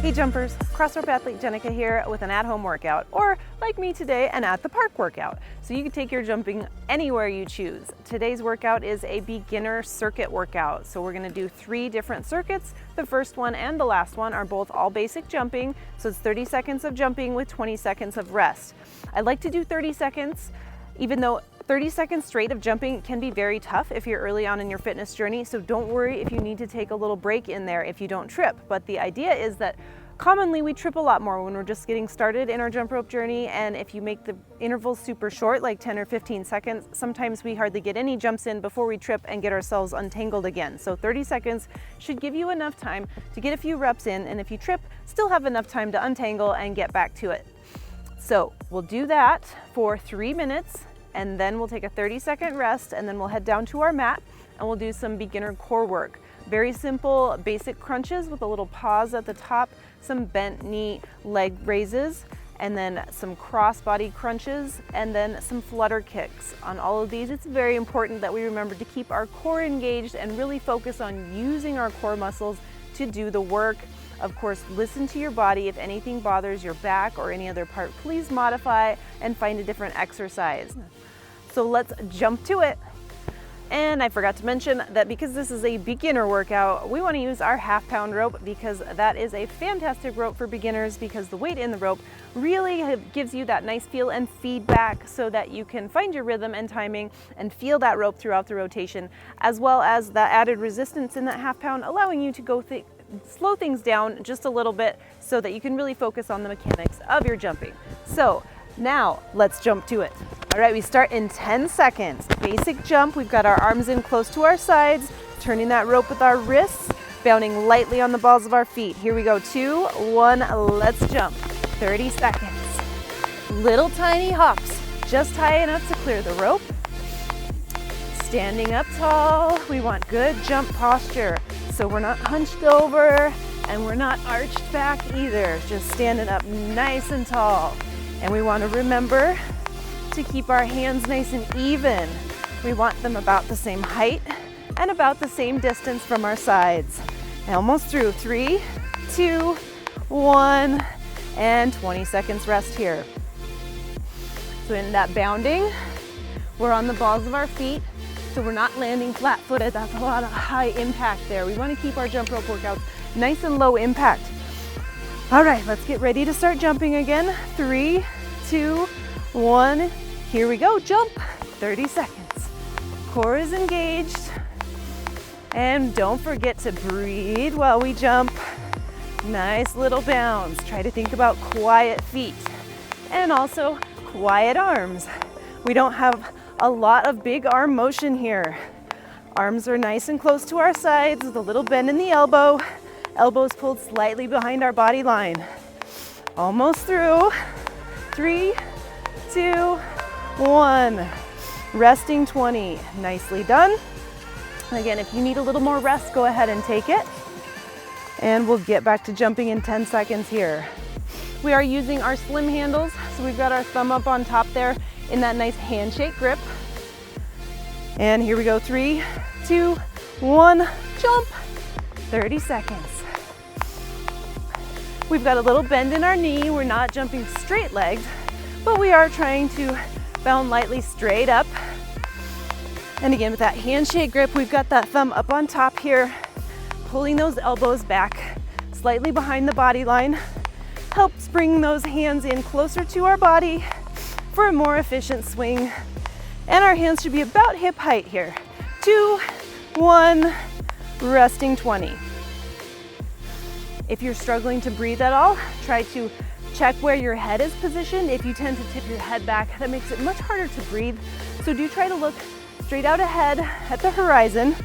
Hey jumpers, Crossrope athlete Jenica here with an at-home workout, or like me today, an at the park workout. So you can take your jumping anywhere you choose. Today's workout is a beginner circuit workout. So we're gonna do 3 different circuits. The first one and the last one are both all basic jumping. So it's 30 seconds of jumping with 20 seconds of rest. I like to do 30 seconds, even though 30 seconds straight of jumping can be very tough if you're early on in your fitness journey, so don't worry if you need to take a little break in there if you don't trip. But the idea is that commonly we trip a lot more when we're just getting started in our jump rope journey, and if you make the intervals super short, like 10 or 15 seconds, sometimes we hardly get any jumps in before we trip and get ourselves untangled again. So 30 seconds should give you enough time to get a few reps in, and if you trip, still have enough time to untangle and get back to it. So we'll do that for 3 minutes, and then we'll take a 30-second rest, and then we'll head down to our mat and we'll do some beginner core work. Very simple basic crunches with a little pause at the top, some bent knee leg raises, and then some cross body crunches, and then some flutter kicks. On all of these, it's very important that we remember to keep our core engaged and really focus on using our core muscles to do the work. Of course, listen to your body. If anything bothers your back or any other part, please modify and find a different exercise. So let's jump to it. And I forgot to mention that because this is a beginner workout, we want to use our half-pound rope, because that is a fantastic rope for beginners, because the weight in the rope really gives you that nice feel and feedback so that you can find your rhythm and timing and feel that rope throughout the rotation, as well as that added resistance in that half-pound, allowing you to go slow things down just a little bit so that you can really focus on the mechanics of your jumping. So now let's jump to it. All right, we start in 10 seconds. Basic jump, we've got our arms in close to our sides, turning that rope with our wrists, bounding lightly on the balls of our feet. Here we go, 2, 1, let's jump. 30 seconds. Little tiny hops, just high enough to clear the rope. Standing up tall, we want good jump posture. So we're not hunched over and we're not arched back either, just standing up nice and tall. And we want to remember to keep our hands nice and even. We want them about the same height and about the same distance from our sides. Almost through. 3, 2, 1, and 20 seconds rest here. So in that bounding, we're on the balls of our feet, so we're not landing flat-footed. That's a lot of high impact there. We want to keep our jump rope workouts nice and low impact. All right, let's get ready to start jumping again. 3, 2, 1, here we go, jump. 30 seconds. Core is engaged. And don't forget to breathe while we jump. Nice little bounds. Try to think about quiet feet and also quiet arms. We don't have a lot of big arm motion here. Arms are nice and close to our sides with a little bend in the elbow. Elbows pulled slightly behind our body line. Almost through. 3, 2, 1. Resting 20. Nicely done. Again, if you need a little more rest, go ahead and take it. And we'll get back to jumping in 10 seconds here. We are using our slim handles, so we've got our thumb up on top there in that nice handshake grip. And here we go, 3, 2, 1, jump. 30 seconds. We've got a little bend in our knee. We're not jumping straight legged, but we are trying to bound lightly straight up. And again, with that handshake grip, we've got that thumb up on top here, pulling those elbows back slightly behind the body line. Helps bring those hands in closer to our body for a more efficient swing. And our hands should be about hip height here. 2, 1, resting 20. If you're struggling to breathe at all, try to check where your head is positioned. If you tend to tip your head back, that makes it much harder to breathe. So do try to look straight out ahead at the horizon.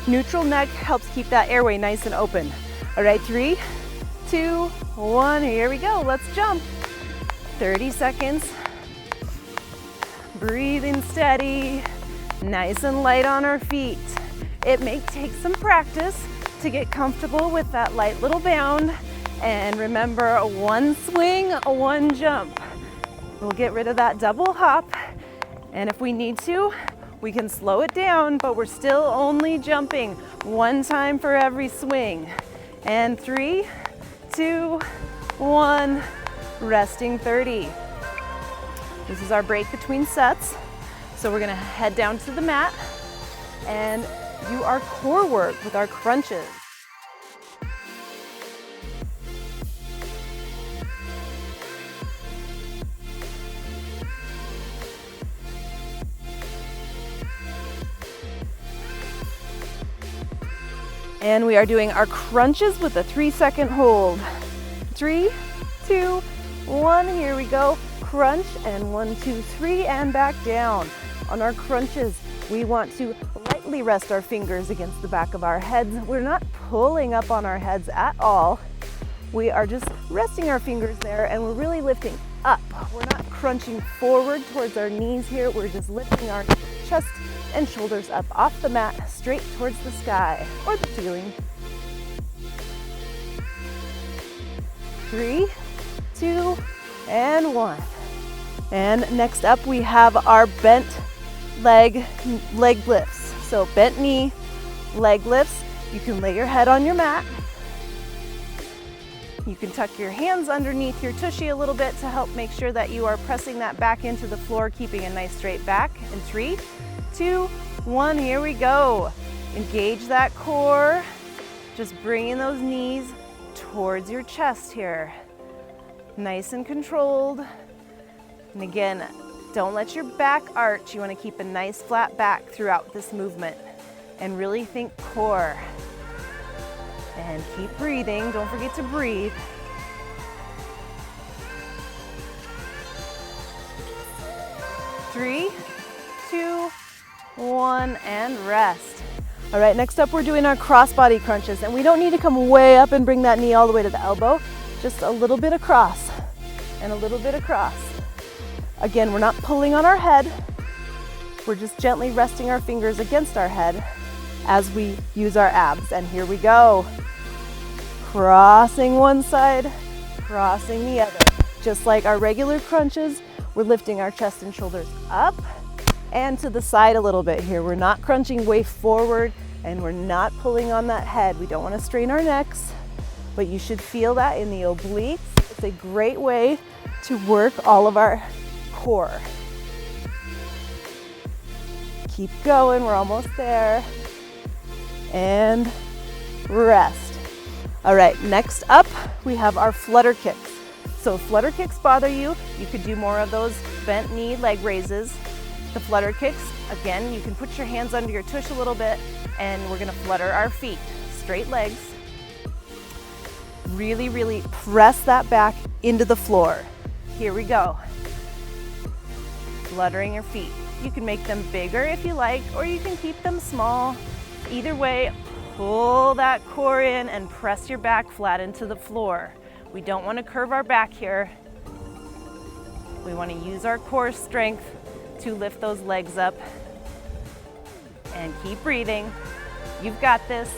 Neutral neck helps keep that airway nice and open. All right, 3, 2, 1, here we go. Let's jump. 30 seconds. Breathing steady, nice and light on our feet. It may take some practice to get comfortable with that light little bound. And remember, 1 swing, 1 jump. We'll get rid of that double hop. And if we need to, we can slow it down, but we're still only jumping 1 time for every swing. And 3, 2, 2, 1, resting 30. This is our break between sets. So we're gonna head down to the mat and do our core work with our crunches. And we are doing our crunches with a 3-second hold. 3, 2, 1, here we go. Crunch, and 1, 2, 3, and back down. On our crunches, we want to lightly rest our fingers against the back of our heads. We're not pulling up on our heads at all. We are just resting our fingers there, and we're really lifting up. We're not crunching forward towards our knees here. We're just lifting our chest and shoulders up off the mat, straight towards the sky or the ceiling. 3, 2, and 1. And next up we have our bent leg lifts. So bent knee, leg lifts. You can lay your head on your mat. You can tuck your hands underneath your tushy a little bit to help make sure that you are pressing that back into the floor, keeping a nice straight back. In 3, 2, 1, here we go. Engage that core. Just bringing those knees towards your chest here. Nice and controlled. And again, don't let your back arch. You want to keep a nice flat back throughout this movement. And really think core. And keep breathing. Don't forget to breathe. Three, 2, 1, and rest. All right, next up we're doing our crossbody crunches, and we don't need to come way up and bring that knee all the way to the elbow. Just a little bit across and a little bit across. Again, we're not pulling on our head. We're just gently resting our fingers against our head as we use our abs. And here we go. Crossing one side, crossing the other. Just like our regular crunches, we're lifting our chest and shoulders up and to the side a little bit here. We're not crunching way forward, and we're not pulling on that head. We don't want to strain our necks, but you should feel that in the obliques. It's a great way to work all of our core. Keep going, we're almost there. And rest. All right, next up, we have our flutter kicks. So if flutter kicks bother you, you could do more of those bent knee leg raises. The flutter kicks, again, you can put your hands under your tush a little bit, and we're gonna flutter our feet, straight legs. Really, really press that back into the floor. Here we go. Fluttering your feet. You can make them bigger if you like, or you can keep them small. Either way, pull that core in and press your back flat into the floor. We don't want to curve our back here. We want to use our core strength to lift those legs up. And keep breathing. You've got this.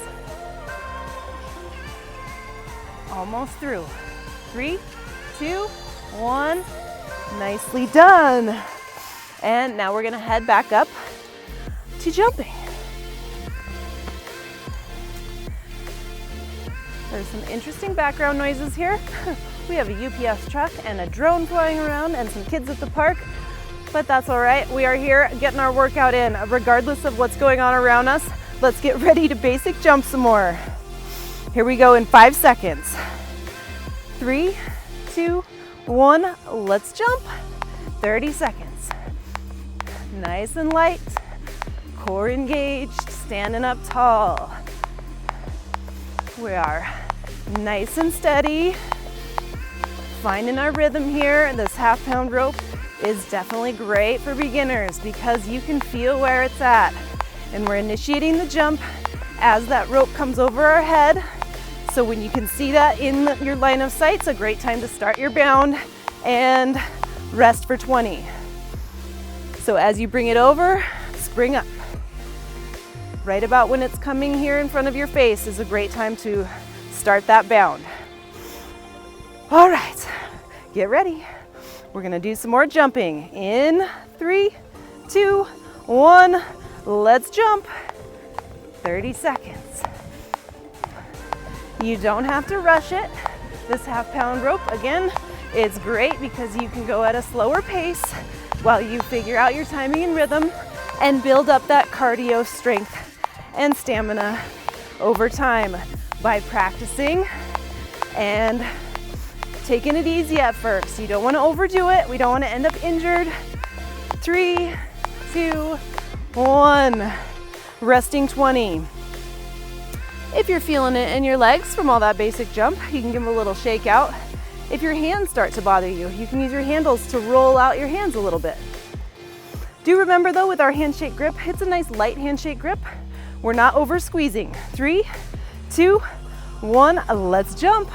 Almost through. 3, 2, 1. Nicely done. And now we're going to head back up to jumping. There's some interesting background noises here. We have a UPS truck and a drone flying around and some kids at the park, but that's all right. We are here getting our workout in. Regardless of what's going on around us, let's get ready to basic jump some more. Here we go in 5 seconds. 3, 2, 1, let's jump. 30 seconds. Nice and light, core engaged, standing up tall. We are nice and steady, finding our rhythm here. This half-pound rope is definitely great for beginners because you can feel where it's at. And we're initiating the jump as that rope comes over our head. So when you can see that in your line of sight, it's a great time to start your bound and rest for 20. So as you bring it over, spring up. Right about when it's coming here in front of your face is a great time to start that bound. All right, get ready. We're gonna do some more jumping. In 3, 2, 1, let's jump. 30 seconds. You don't have to rush it. This half-pound rope, again, it's great because you can go at a slower pace while you figure out your timing and rhythm and build up that cardio strength and stamina over time by practicing and taking it easy at first. You don't want to overdo it. We don't want to end up injured. 3, 2, 1. Resting 20. If you're feeling it in your legs from all that basic jump, you can give them a little shake out. If your hands start to bother you, you can use your handles to roll out your hands a little bit. Do remember though, with our handshake grip, it's a nice light handshake grip. We're not over squeezing. 3, 2, 1, let's jump.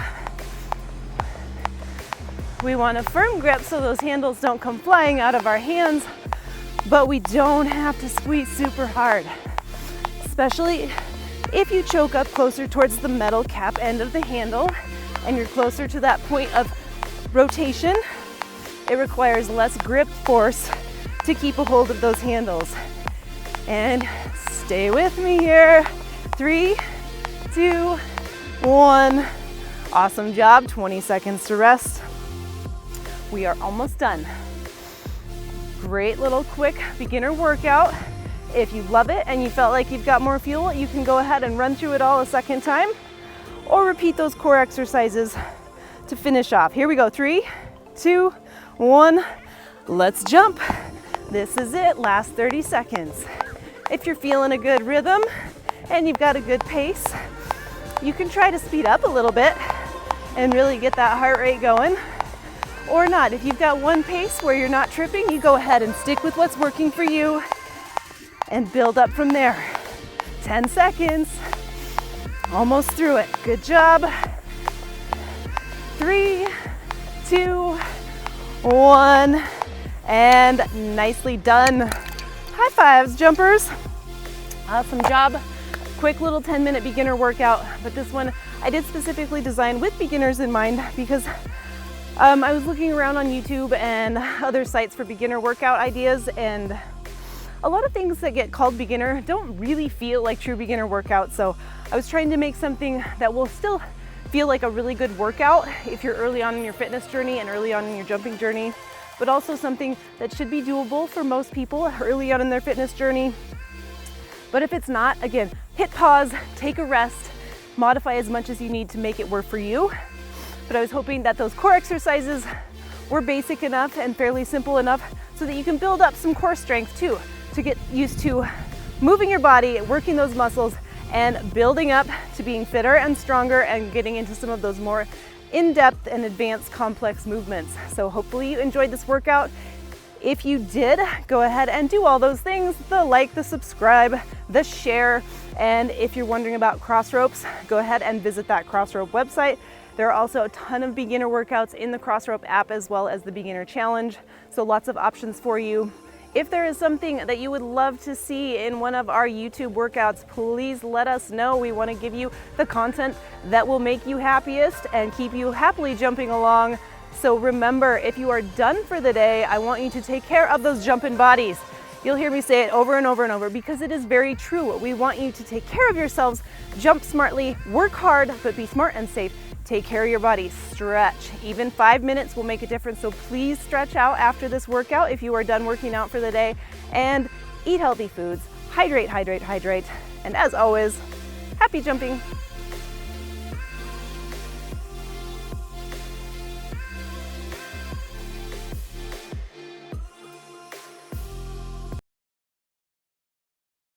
We want a firm grip so those handles don't come flying out of our hands, but we don't have to squeeze super hard, especially if you choke up closer towards the metal cap end of the handle and you're closer to that point of rotation. It requires less grip force to keep a hold of those handles. And stay with me here. 3, 2, 1. Awesome job. 20 seconds to rest. We are almost done. Great little quick beginner workout. If you love it and you felt like you've got more fuel, you can go ahead and run through it all a second time or repeat those core exercises to finish off. Here we go. 3, 2, 1. Let's jump. This is it. Last 30 seconds. If you're feeling a good rhythm and you've got a good pace, you can try to speed up a little bit and really get that heart rate going. Or not. If you've got one pace where you're not tripping, you go ahead and stick with what's working for you and build up from there. 10 seconds. Almost through it. Good job. 3, 2, 1. And nicely done. High fives, jumpers. Awesome job. Quick little 10-minute beginner workout, but this one I did specifically design with beginners in mind because I was looking around on YouTube and other sites for beginner workout ideas, and a lot of things that get called beginner don't really feel like true beginner workouts. So I was trying to make something that will still feel like a really good workout if you're early on in your fitness journey and early on in your jumping journey, but also something that should be doable for most people early on in their fitness journey. But if it's not, again, hit pause, take a rest, modify as much as you need to make it work for you. But I was hoping that those core exercises were basic enough and fairly simple enough so that you can build up some core strength too, to get used to moving your body, working those muscles, and building up to being fitter and stronger and getting into some of those more in-depth and advanced complex movements. So hopefully you enjoyed this workout. If you did, go ahead and do all those things, the like, the subscribe, the share, and if you're wondering about Crossropes, go ahead and visit that Crossrope website. There are also a ton of beginner workouts in the Crossrope app as well as the beginner challenge, so lots of options for you. If there is something that you would love to see in one of our YouTube workouts, please let us know. We want to give you the content that will make you happiest and keep you happily jumping along. So remember, if you are done for the day, I want you to take care of those jumping bodies. You'll hear me say it over and over and over because it is very true. We want you to take care of yourselves, jump smartly, work hard, but be smart and safe. Take care of your body, stretch. Even 5 minutes will make a difference, so please stretch out after this workout if you are done working out for the day, and eat healthy foods, hydrate, hydrate, hydrate, and as always, happy jumping.